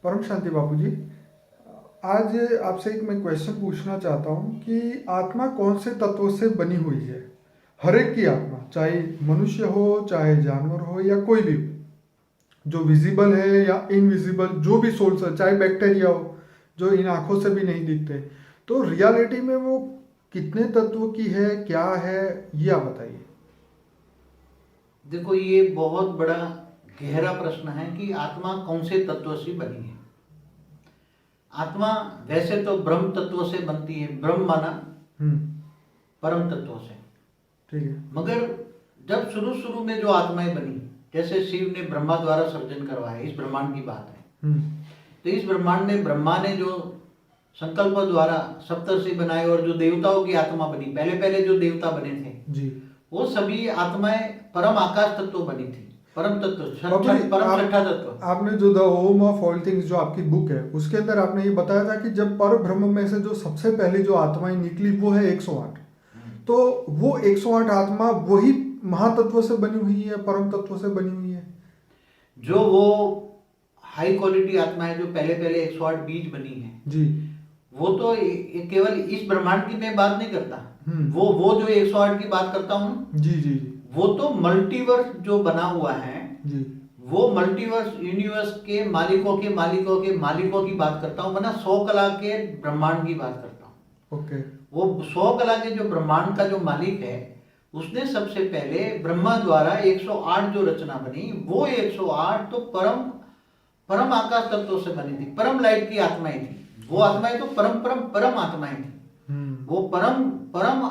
परम शांति बापू जी। आज आपसे एक मैं क्वेश्चन पूछना चाहता हूँ कि आत्मा कौन से तत्वों से बनी हुई है। हर एक की आत्मा, चाहे मनुष्य हो चाहे जानवर हो या कोई भी हो, जो विजिबल है या इनविजिबल, जो भी सोर्स है, चाहे बैक्टीरिया हो जो इन आंखों से भी नहीं दिखते, तो रियलिटी में वो कितने तत्वों की है, क्या है, ये आप बताइए। देखो, ये बहुत बड़ा गहरा प्रश्न है कि आत्मा कौन से तत्व से बनी है। आत्मा वैसे तो ब्रह्म तत्व से बनती है। ब्रह्म माना हम्म। परम तत्व से। ठीक है। मगर जब शुरू शुरू में जो आत्माएं बनी, जैसे शिव ने ब्रह्मा द्वारा सर्जन करवाया, इस ब्रह्मांड की बात है। हम्म। तो इस ब्रह्मांड में ब्रह्मा ने जो संकल्प द्वारा सप्तर्षि बनाए और जो देवताओं की आत्मा बनी, पहले पहले जो देवता बने थे जी। वो सभी आत्माएं परम आकाश तत्व बनी थी। परम तत्व, बाबू जी, परम छठा तत्व। आपने जो the home of all things जो आपकी बुक है उसके अंदर आपने ये बताया था कि जब पर ब्रह्म में से जो सबसे पहले जो आत्माएं निकली वो है 108। तो वो 108 आत्मा वही महातत्व से बनी हुई है, परम तत्व से बनी हुई है। जो वो हाई क्वालिटी आत्मा है जो पहले पहले 108 बीज बनी है जी। वो तो केवल इस ब्रह्मांड की मैं बात नहीं करता। वो जो 108 की बात करता हूँ, जी जी जी। वो तो मल्टीवर्स जो बना हुआ है जी। वो मल्टीवर्स यूनिवर्स के मालिकों के मालिकों के मालिकों की बात करता हूँ, वरना 100 कला के ब्रह्मांड की बात करता हूँ। ओके। वो 100 कला के जो ब्रह्मांड का जो मालिक है उसने सबसे पहले ब्रह्मा द्वारा 108 जो रचना बनी, वो 108 तो परम परम आकाश तत्वों से बनी थी। परम लाइट की आत्माएं थी वो। आत्माएं तो परम परम परम आत्माएं थी। वो परम परम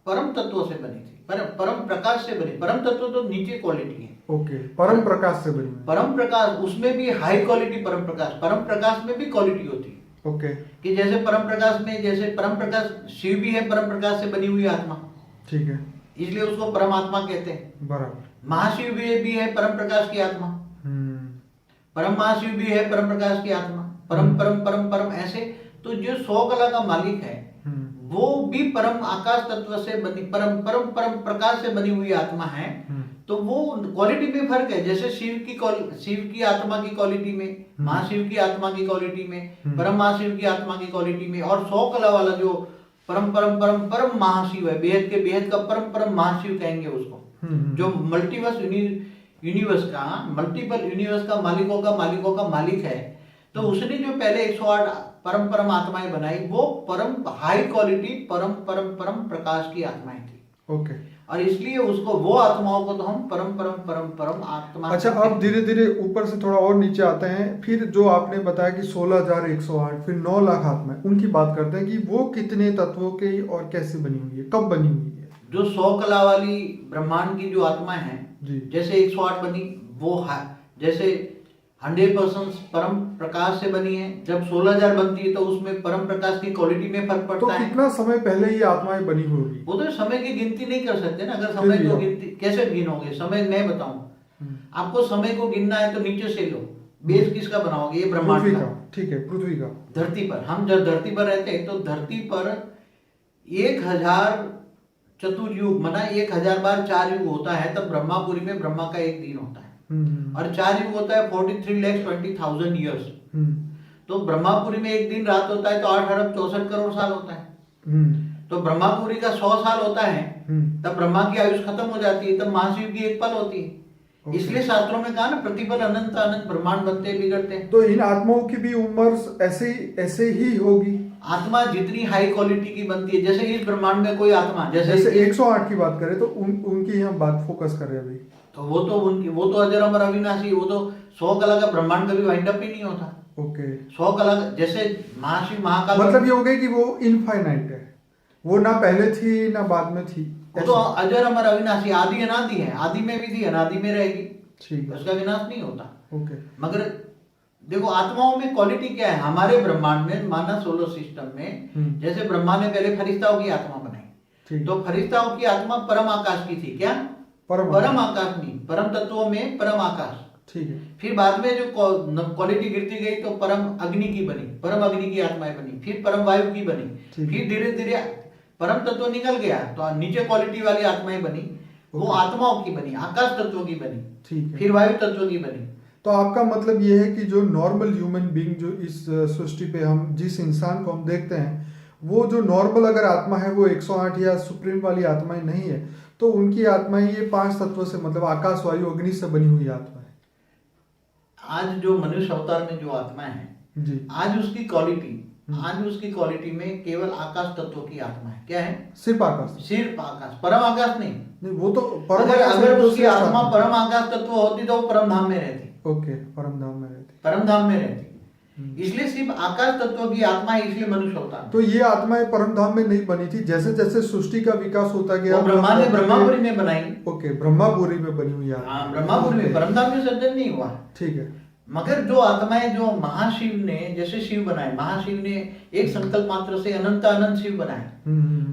परम तत्वों से बनी थी। परम परम प्रकाश से बनी। परम तत्व तो नीचे क्वालिटी है। ओके, परम प्रकाश से बनी हुई। परम प्रकाश, उसमें भी हाई क्वालिटी परम प्रकाश। परम प्रकाश में भी क्वालिटी होती है। ओके। कि जैसे परम प्रकाश में, जैसे परम प्रकाश शिव भी है परम प्रकाश से बनी हुई आत्मा। ठीक है। इसलिए उसको परमात्मा कहते हैं। बराबर। महाशिव भी है परम प्रकाश की आत्मा। परम महाशिव भी है परम प्रकाश की आत्मा। परम परम परम परम ऐसे। तो जो 100 कला का मालिक है वो भी परम आकाश तत्व से बनी, परम परम परम प्रकाश से बनी हुई आत्मा है। तो वो क्वालिटी में फर्क है। जैसे शिव की आत्मा की क्वालिटी में, महाशिव की आत्मा की क्वालिटी में, परम महाशिव की आत्मा की क्वालिटी में, और 100 कला वाला जो परम परम परम परम महाशिव है, बेहद के बेहद का परम परम महाशिव कहेंगे उसको, जो मल्टीवर्स यूनिवर्स का, मल्टीपल यूनिवर्स का मालिकों का मालिक है। तो उसने जो पहले 108 परम परम आत्माएं बनाई वो परम हाई क्वालिटी परम परम परम प्रकाश की आत्माएं थी। ओके। और इसलिए उसको, वो आत्माओं को तो हम परम परम परम परम आत्मा। अच्छा, अब धीरे धीरे ऊपर से थोड़ा और नीचे आते हैं। फिर जो आपने बताया कि 16,108, फिर 9 लाख आत्माएं, उनकी बात करते हैं कि वो कितने तत्वों की और कैसे बनी हुई है, कब बनी हुई है। जो 100 कला वाली ब्रह्मांड की जो आत्मा है, जैसे 108 बनी, वो जैसे 100% परम प्रकाश से बनी है। जब 16,000 बनती है तो उसमें परम प्रकाश की क्वालिटी में फर्क पड़ता है। तो कितना समय पहले ये आत्माएं बनी होगी? वो तो समय की गिनती नहीं कर सकते ना। अगर समय को गिनती कैसे गिनोगे? समय मैं बताऊं आपको, समय को गिनना है तो नीचे से लो। बेस किसका बनाओगे? ये ब्रह्मांड का। ठीक है, पृथ्वी का। धरती पर, हम जब धरती पर रहते हैं तो धरती पर 1000 चतुर्युग, माना 1000 बार 4 युग होता है। तब ब्रह्मापुरी में ब्रह्मा का एक दिन होता है और 4 युग होता है 43,20,000 ईयर्स। तो ब्रह्मापुरी में एक दिन रात होता है तो 8 अरब 64 करोड़ साल होता है। तो ब्रह्मापुरी का 100 साल होता है, तब ब्रह्मा की आयुष खत्म हो जाती है, तब महाशिव की एक पल होती है। इसलिए शास्त्रों में कहा ना, प्रतिपल अनंत अनंत ब्रह्मांड बनते बिगड़ते हैं। तो इन आत्माओं की भी उम्र ऐसे ही होगी। आत्मा जितनी हाई क्वालिटी की बनती है, जैसे इस ब्रह्मांड में कोई आत्मा, जैसे 108 की बात करें तो उनकी हम बात फोकस कर रहे हैं अभी। तो वो तो अजर अमर अविनाशी, वो तो 100 कला का ब्रह्मांड कभी वाइंड अप ही नहीं होता। ओके। 100 कला, जैसे महाशिव महाकाल, मतलब ये हो गया कि वो इनफाइनाइट है, वो ना पहले थी ना बाद में थी। वो तो अजर अमर अविनाशी, आदि अनादि है। आदि में भी थी, अनादि में रहेगी। ठीक है, उसका विनाश नहीं होता। ओके। मगर देखो आत्माओं में क्वालिटी क्या है हमारे ब्रह्मांड में, माना सोलर सिस्टम में। जैसे ब्रह्मा ने पहले फरिश्ताओं की आत्मा बनाई, तो फरिश्ताओं की आत्मा परम आकाश की थी। क्या? परम आकाश नहीं, परम तत्वों में परम आकाश। ठीक है। फिर बाद में जो क्वालिटी गिरती गई तो परम अग्नि की बनी, परम अग्नि की आत्माएं बनी, फिर परम वायु की बनी, फिर धीरे धीरे परम तत्व निकल गया तो नीचे क्वालिटी वाली आत्माएं बनी, वो आत्माओं की बनी, आकाश तत्व की बनी, फिर वायु तत्व की बनी। तो आपका मतलब ये है कि जो नॉर्मल ह्यूमन बीइंग जो इस सृष्टि पे हम जिस इंसान को हम देखते हैं, वो जो नॉर्मल अगर आत्मा है वो 108 या सुप्रीम वाली आत्माएं नहीं है, तो उनकी आत्माएं ये 5 तत्वों से मतलब आकाश, वायु, अग्नि से बनी हुई आत्मा है। आज जो मनुष्य अवतार में जो आत्मा है, जी। आज उसकी क्वालिटी में केवल आकाश तत्व की आत्मा है। क्या है? सिर्फ आकाश। सिर्फ आकाश, परम आकाश नहीं। नहीं, वो तो परम अगर आकाश है, अगर तो उसकी श्रेष्ठ आत्मा परम आकाश तत्व होती तो वो परम धाम में रहती। ओके, परम धाम में रहती। परम धाम में रहती। इसलिए सिर्फ आकाश तत्व की आत्मा है, इसलिए मनुष्य अवतार। तो ये आत्माएं परम धाम में नहीं बनी थी, जैसे जैसे सृष्टि का विकास होता गया वो ब्रह्मा ने ब्रह्मापुरी में बनाई। ओके, ब्रह्मापुरी में बनी हुई आत्मा। हाँ, ब्रह्मापुरी में, परम धाम में सर्जन नहीं हुआ। ठीक है। मगर जो आत्माएं जो महाशिव ने, जैसे शिव बनाए, महाशिव ने एक संकल्प मात्र से अनंत अनंत शिव बनाए,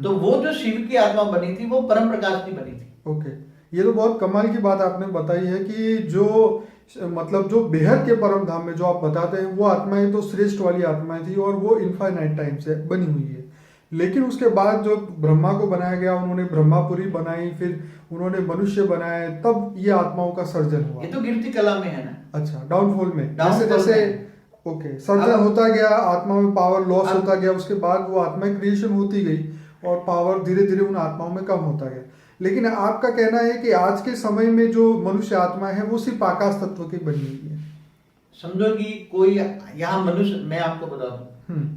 तो वो जो शिव की आत्मा बनी थी वो परम प्रकाश की बनी थी। ओके, ये तो बहुत कमाल की बात आपने बताई है कि जो मतलब जो बेहद के परम धाम में जो आप बताते हैं वो आत्माएं तो श्रेष्ठ वाली आत्माएं थी और वो इनफाइनाइट टाइम से बनी हुई है। लेकिन उसके बाद जो ब्रह्मा को बनाया गया, उन्होंने ब्रह्मापुरी बनाई, फिर उन्होंने मनुष्य बनाए, तब ये आत्माओं का सर्जन हुआ। ये तो गिरती कला में है ना। अच्छा, डाउनफॉल में डाउनफॉल जैसे जैसे में। ओके, सर्जन होता गया, आत्मा में पावर लॉस होता गया, उसके बाद वो आत्मा क्रिएशन होती गई और पावर धीरे धीरे उन आत्माओं में कम होता गया। लेकिन आपका कहना है कि आज के समय में जो मनुष्य आत्मा है वो सिर्फ आकाश तत्व की बनी हुई है। समझो कि कोई यहाँ मनुष्य, मैं आपको बता दूं,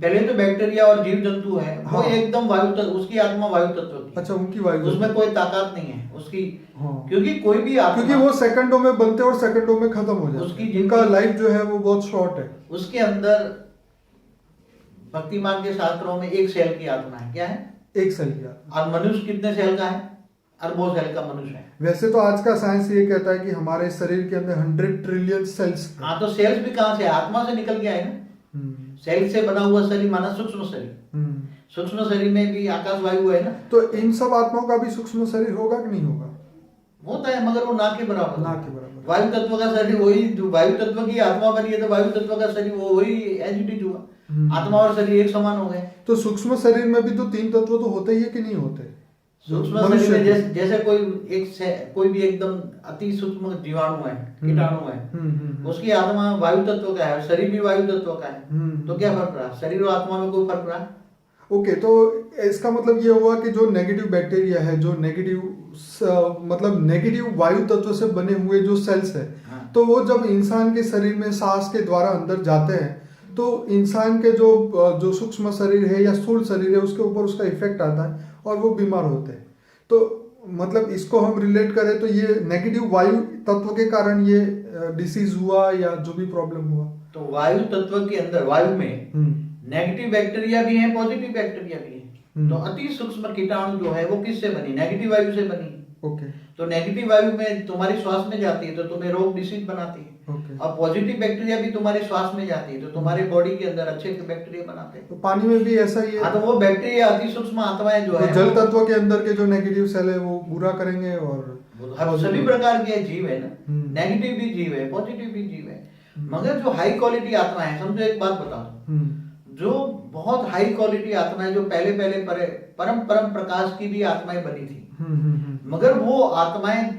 पहले तो बैक्टीरिया और जीव जंतु है, वो एकदम वायु तत्व, उसकी आत्मा वायु तत्व की। अच्छा, उनकी वायु, उसमें कोई ताकत नहीं है उसकी। हाँ। क्योंकि कोई भी आत्मा, क्योंकि वो सेकंडों में बनते और सेकंडों में खत्म हो जाते उसकी हैं, उनका लाइफ जो है वो बहुत शॉर्ट है। उसके अंदर भक्तिमान के शास्त्रों में एक सेल की आत्मा है। क्या है? एक सेल की आत्मा। और मनुष्य कितने सेल का है? अरबों सेल का मनुष्य है। वैसे तो आज का साइंस ये कहता है कि हमारे शरीर के अंदर 100 ट्रिलियन सेल्स। हाँ, तो सेल्स भी कहाँ से? आत्मा से निकल के आए ना। सेल से बना हुआ शरीर माना सूक्ष्म शरीर। सूक्ष्म शरीर में भी आकाश वायु है ना। तो इन सब आत्माओं का भी सूक्ष्म शरीर होगा कि नहीं होगा? होता है, मगर वो ना के बराबर। ना के बराबर। वायु तत्व का शरीर वही, वायु तत्व की आत्मा बनी है तो वायु तत्व का शरीर वो वही एज इट इज हुआ। आत्मा और शरीर एक समान हो गए। तो सूक्ष्म शरीर में भी तो 3 तत्व तो होते ही है कि नहीं होते? सूक्ष्म शरीर में जैसे कोई भी एकदम अति सूक्ष्म जीवाणु है, कीटाणु है, उसकी आत्मा वायु तत्व का है, शरीर भी वायु तत्व का है। तो क्या फर्क रहा? शरीर और आत्मा में कोई फर्क रहा? ओके, तो इसका मतलब ये हुआ कि जो नेगेटिव बैक्टीरिया है, जो नेगेटिव मतलब नेगेटिव वायु तत्व से बने हुए जो सेल्स है, हाँ। तो वो जब इंसान के शरीर में सांस के द्वारा अंदर जाते हैं तो इंसान के जो सूक्ष्म शरीर है या स्थूल शरीर है उसके ऊपर उसका इफेक्ट आता है और वो बीमार होते हैं। तो मतलब इसको हम रिलेट करें तो ये नेगेटिव वायु तत्व के कारण ये डिसीज हुआ या जो भी प्रॉब्लम हुआ। तो वायु तत्व के अंदर, वायु में नेगेटिव बैक्टीरिया भी है, पॉजिटिव बैक्टीरिया भी है। तो अति सूक्ष्म कीटाणु जो है वो किससे बनी? नेगेटिव वायु से बनी। ओके। तो नेगेटिव वायु में तुम्हारी श्वास में जाती है तो तुम्हें रोग डिसीज बनाती है। और पॉजिटिव बैक्टीरिया भी तुम्हारे श्वास में जाती है तो तुम्हारे बॉडी के अंदर अच्छे बैक्टीरिया बनाते हैं। तो पानी में भी ऐसा ही है। हाँ, तो वो बैक्टीरिया अति सूक्ष्म आत्माएं जो है, जल तत्व के अंदर के जो नेगेटिव सेल है वो बुरा करेंगे और सभी प्रकार के जीव है ना। नेगेटिव भी जीव है, पॉजिटिव भी जीव है। मगर जो हाई क्वालिटी आत्मा है, समझो एक बात बता दो, जो बहुत हाई क्वालिटी आत्मा है, जो पहले परम प्रकाश की भी आत्माएं बनी थी, मगर वो आत्माएं,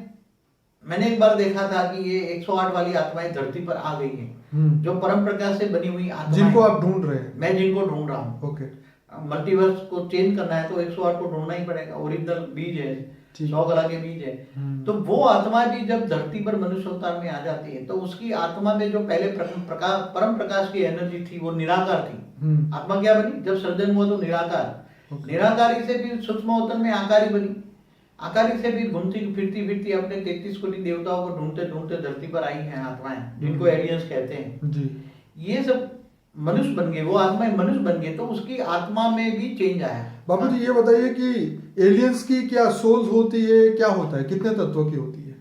मैंने एक बार देखा था कि ये 108 वाली आत्माएं धरती पर आ गई हैं, जो परम प्रकाश से बनी हुई आत्माएं, जिनको आप ढूंढ रहे हैं। मैं जिनको ढूंढ रहा हूँ। ओके। मल्टीवर्स को चेंज करना है तो 108 को ढूंढना ही पड़ेगा। ओरिजिनल बीज है, 100 कला के बीज है। तो वो आत्मा भी जब धरती पर मनुष्य अवतार में आ जाती है तो उसकी आत्मा में जो पहले परम प्रकाश की एनर्जी थी वो निराकार थी। आत्मा क्या बनी? जब सर्जन हुआ तो निराकार। निराकारी से फिर सूक्ष्मोत्तम में आकारी बनी। आकारी से फिर घूमती फिरती अपने 33 कोटि देवताओं को ढूंढते ढूंढते धरती पर आई हैं आत्माएं, जिनको एलियंस कहते हैं जी। ये सब मनुष्य बन गए, वो आत्माएं मनुष्य बन गए, तो उसकी आत्मा में भी चेंज आया। बाबू जी ये बताइए कि एलियंस की क्या सोल्स होती है, क्या होता है, कितने तत्वों की होती है?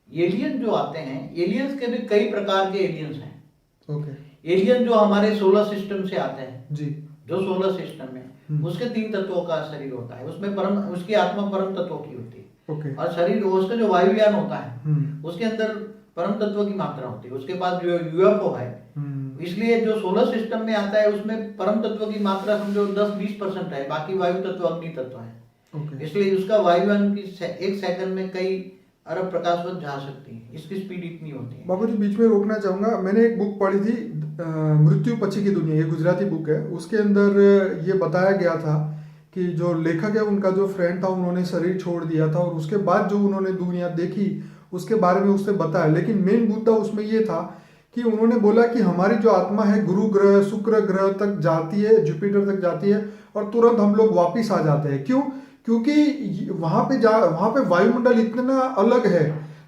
एलियन जो आते हैं, एलियंस के भी कई प्रकार के एलियंस हैं। ओके। एलियन जो हमारे सोलर सिस्टम से आते हैं जी, जो सोलर सिस्टम में उसके 3 तत्वों का शरीर होता है, उसमें उसकी आत्मा परम तत्वों की होती है। ओके। और शरीर उसका जो वायुयान होता है उसके अंदर परम तत्व की मात्रा होती है। उसके पास जो यूएफओ है, इसलिए जो सोलर सिस्टम में आता है उसमें परम तत्व की मात्रा समझो 10-20% है, बाकी वायु तत्व अग्नि तत्व है। इसलिए उसका वायुयान की 1 सेकंड में कई अरब प्रकाशवत जा सकती है, इसकी स्पीड इतनी होती है। बाबूजी बीच में रोकना चाहूंगा, मैंने एक बुक पढ़ी थी मृत्यु पछी की दुनिया, ये गुजराती बुक है। उसके अंदर ये बताया गया था कि जो लेखक है उनका जो फ्रेंड था उन्होंने शरीर छोड़ दिया था और उसके बाद जो उन्होंने दुनिया देखी उसके बारे में उससे बताया। लेकिन मेन मुद्दा उसमें ये था कि उन्होंने बोला कि हमारी जो आत्मा है गुरु ग्रह शुक्र ग्रह तक जाती है, जुपिटर तक जाती है और तुरंत हम लोग वापिस आ जाते हैं। क्यों? क्योंकि वहां पे वायुमंडल इतना अलग है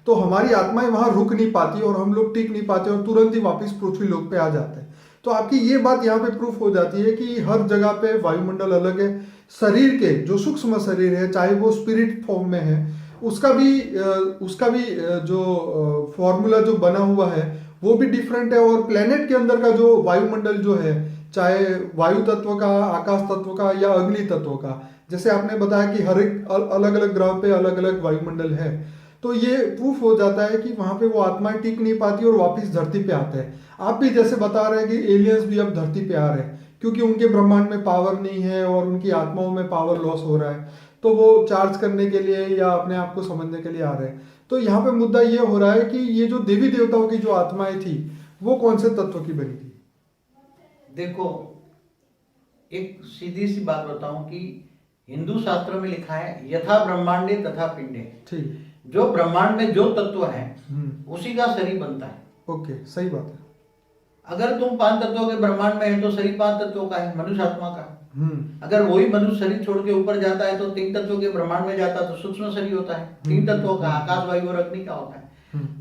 तो हमारी आत्माएं वहां रुक नहीं पाती और हम लोग टिक नहीं पाते और तुरंत ही वापस पृथ्वी लोक पे आ जाते हैं। तो आपकी ये बात यहाँ पे प्रूफ हो जाती है कि हर जगह पे वायुमंडल अलग है। शरीर के जो सूक्ष्म शरीर है चाहे वो स्पिरिट फॉर्म में है उसका भी जो फॉर्मूला जो बना हुआ है वो भी डिफरेंट है। और प्लेनेट के अंदर का जो वायुमंडल जो है चाहे वायु तत्व का, आकाश तत्व का या अग्नि तत्व का, जैसे आपने बताया कि हर एक अलग अलग ग्रह पे अलग अलग वायुमंडल है, तो ये प्रूफ हो जाता है कि वहां पे वो आत्माएं टिक नहीं पाती और वापस धरती पे आते हैं। आप भी जैसे बता रहे हैं कि एलियंस भी अब धरती पे आ रहे हैं क्योंकि उनके ब्रह्मांड में पावर नहीं है और उनकी आत्माओं में पावर लॉस हो रहा है, तो वो चार्ज करने के लिए या अपने आप को समझने के लिए आ रहे हैं। तो यहाँ पे मुद्दा ये हो रहा है कि ये जो देवी देवताओं की जो आत्माएं थी वो कौन से तत्व की बनी थी? देखो, एक सीधी सी बात बताऊं कि हिंदू शास्त्रों में लिखा है यथा ब्रह्मांडे तथा पिंडे। ठीक। जो ब्रह्मांड में जो तत्व है उसी का शरीर बनता है। ओके, सही बात है। अगर तुम 5 तत्वों के ब्रह्मांड में है तो शरीर 5 तत्वों का है, मनुष्य आत्मा का। अगर वही मनुष्य शरीर छोड़ के ऊपर जाता है तो 3 तत्वों के ब्रह्मांड में जाता है तो सूक्ष्म शरीर होता है, 3 तत्वों का, आकाश वायु और अग्नि का होता है।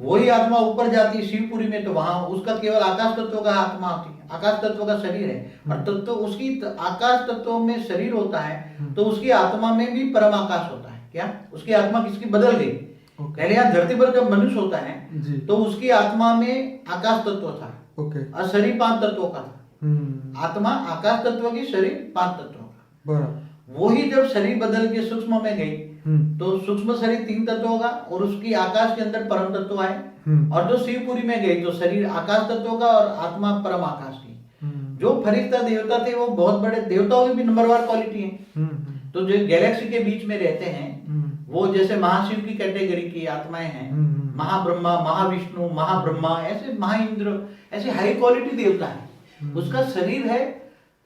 वही आत्मा ऊपर जाती है शिवपुरी में तो वहां उसका केवल आकाश तत्व का आत्मा होती है, आकाश तत्व का शरीर है। और तत्व उसकी आकाश तत्व में शरीर होता है तो उसकी आत्मा में भी परम आकाश होता है। क्या उसकी आत्मा किसकी बदल गई? पहले यहाँ धरती पर जब मनुष्य होता है तो उसकी आत्मा में आकाश तत्व था और शरीर 5 तत्वों का था। आत्मा आकाश तत्व की, शरीर 5 तत्वों का। वही जब शरीर बदल के सूक्ष्म में गई तो सूक्ष्म शरीर 3 तत्वों का और उसकी आकाश के अंदर परम तत्व आए। और जो शिवपुरी में गई तो शरीर आकाश तत्व का और आत्मा परम आकाश की। जो फरिश्ता देवता थे वो बहुत बड़े देवताओं की भी नंबरवार क्वालिटी है। तो जो गैलेक्सी के बीच में रहते हैं वो जैसे महाशिव की कैटेगरी की आत्माएं हैं, महाब्रह्मा, महाविष्णु, महाब्रह्मा, ऐसे महाइंद्र, ऐसे हाई क्वालिटी देवता है। उसका शरीर है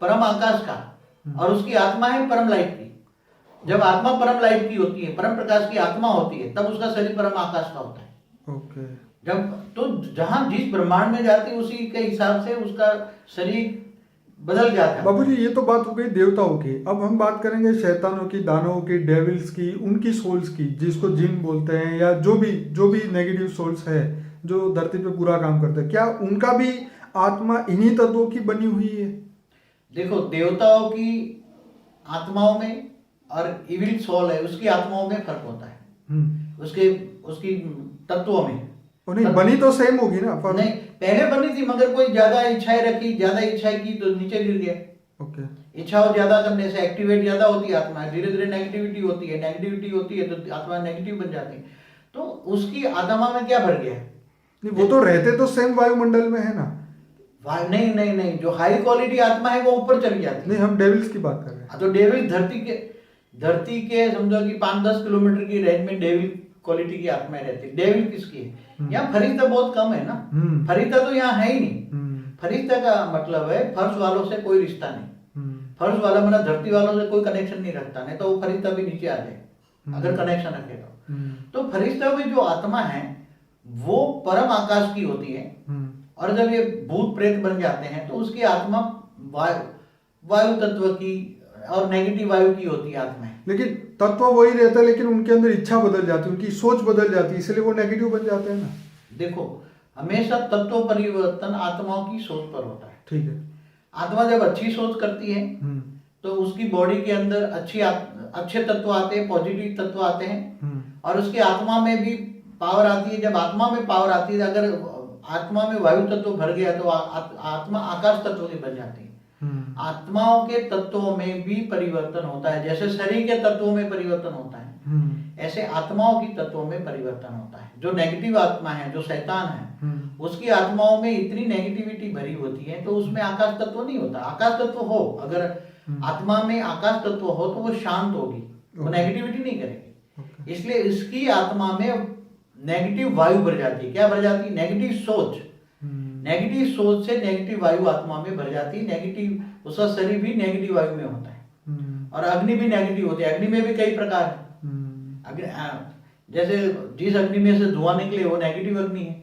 परम आकाश का और उसकी आत्मा है परम लाइट की। जब आत्मा परम लाइट की होती है, परम प्रकाश की आत्मा होती है, तब उसका शरीर परम आकाश का होता है। ओके। जब तो जहां जिस ब्रह्मांड में जाती है उसी के हिसाब से उसका शरीर बदल जाता है। बाबूजी ये तो बात हो गई देवताओं की, अब हम बात करेंगे शैतानों की, दानवों की, डेविल्स की, उनकी सोल्स की, जिसको जिन बोलते हैं या जो भी नेगेटिव सोल्स है जो धरती पे बुरा काम करते हैं। क्या उनका भी आत्मा इन्हीं तत्वों की बनी हुई है? देखो, देवताओं की आत्माओं में और इविल सोल है उसकी आत्माओं में फर्क होता है। उसकी तत्वों में नहीं बनी तो सेम होगी ना? पर नहीं, पहले बनी थी मगर कोई ज्यादा इच्छाएं रखी, ज्यादा इच्छाएं की तो नीचे गिर गया। ओके। इच्छाओं ज्यादा करने से एक्टिवेट ज्यादा होती है आत्मा, धीरे धीरे नेगेटिविटी होती है तो आत्मा नेगेटिव बन जाती है। तो उसकी आत्मा में क्या भर गया? नहीं, वो तो रहते तो सेम वायुमंडल में है ना? नहीं, जो हाई क्वालिटी आत्मा है वो ऊपर चली जाती है। नहीं, हम डेविल्स की बात कर रहे हैं। तो डेविल धरती के समझो कि 5-10 किलोमीटर की रेंज में डेविल क्वालिटी की आत्माएं रहती है। डेविल किसकी है? यहाँ फरिश्ता बहुत कम है ना। फरिश्ता तो यहाँ है ही नहीं। फरिश्ता का मतलब है फर्श वालों से कोई रिश्ता नहीं। फर्श वाला मतलब धरती वालों से कोई कनेक्शन नहीं रखता, नहीं तो वो फरिश्ता भी नीचे आ जाए अगर कनेक्शन रखे तो फरिश्ता में जो आत्मा है वो परम आकाश की होती है। और जब ये भूत प्रेत बन जाते हैं तो उसकी आत्मा वायु तत्व की और नेगेटिव वायु की होती है आत्मा। लेकिन तत्व वही रहता है, लेकिन उनके अंदर इच्छा बदल जाती है, उनकी सोच बदल जाती है, इसलिए वो नेगेटिव बन जाते हैं ना। देखो, हमेशा तत्व परिवर्तन आत्माओं की सोच पर होता है। ठीक है। आत्मा जब अच्छी सोच करती है तो उसकी बॉडी के अंदर अच्छे तत्व आते हैं, पॉजिटिव तत्व आते हैं और उसकी आत्मा में भी पावर आती है। जब आत्मा में पावर आती है, अगर आत्मा में वायु तत्व भर गया तो आत्मा आकाश तत्व की बन जाती है। आत्माओं के तत्वों में भी परिवर्तन होता है, जैसे शरीर के तत्वों में परिवर्तन होता है ऐसे आत्माओं की तत्वों में परिवर्तन होता है। जो नेगेटिव आत्मा है, जो शैतान है, उसकी आत्माओं में इतनी नेगेटिविटी भरी होती है तो उसमें आकाश तत्व नहीं होता। आकाश तत्व हो, अगर आत्मा में आकाश तत्व हो तो वो शांत होगी, वो नेगेटिविटी नहीं करेगी। इसलिए इसकी आत्मा में नेगेटिव वायु भर जाती है। क्या भर जाती है? नेगेटिव सोच। नेगेटिव सोच से नेगेटिव वायु आत्मा में भर जाती है। नेगेटिव, उसका शरीर भी नेगेटिव वायु में होता है। और अग्नि भी नेगेटिव होती है। अग्नि में भी कई प्रकार है। जैसे जिस अग्नि में से धुआं निकले वो नेगेटिव अग्नि है,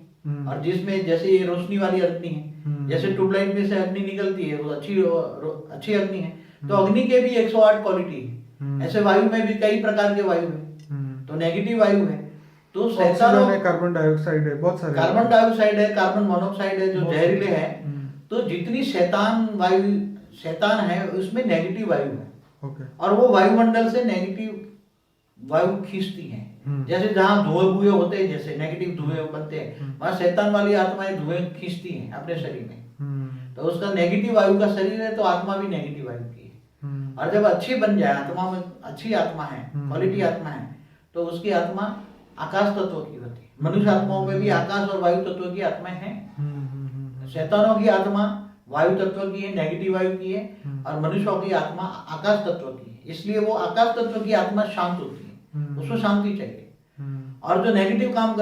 और जिसमें जैसे ये रोशनी वाली अग्नि है, जैसे ट्यूबलाइट में से अग्नि निकलती है वो अच्छी अग्नि है। तो अग्नि के भी 108 क्वालिटी है। ऐसे वायु में भी कई प्रकार के वायु है। तो नेगेटिव वायु है। तो शैतान, कार्बन डाइऑक्साइड है, बहुत सारे कार्बन डाइऑक्साइड है, कार्बन मोनोऑक्साइड है, जो जहरीले है। तो जितनी शैतान है उसमें नेगेटिव वायु है। और वो वायुमंडल से नेगेटिव वायु खींचती है। जैसे जहाँ धुएं बुए होते हैं, जैसे नेगेटिव धुएं बनते हैं, वहां शैतान वाली आत्माएं धुएं खींचती हैं अपने शरीर में। तो उसका नेगेटिव वायु का शरीर है, तो आत्मा भी नेगेटिव वायु की है। और जब अच्छी बन जाए, आत्मा में अच्छी आत्मा है, क्वालिटी आत्मा है, तो उसकी आत्मा आकाश तत्व की होती है। मनुष्य आत्माओं में भी आकाश और वायु तत्व की आत्माएं हैं। शैतानों की आत्मा वायु तत्व की है, नेगेटिव वायु की है, और मनुष्यों की आत्मा आकाश तत्व की है। इसलिए वो आकाश तत्व की आत्मा शांत होती है, उसको शांति चाहिए। और जो नेगेटिव काम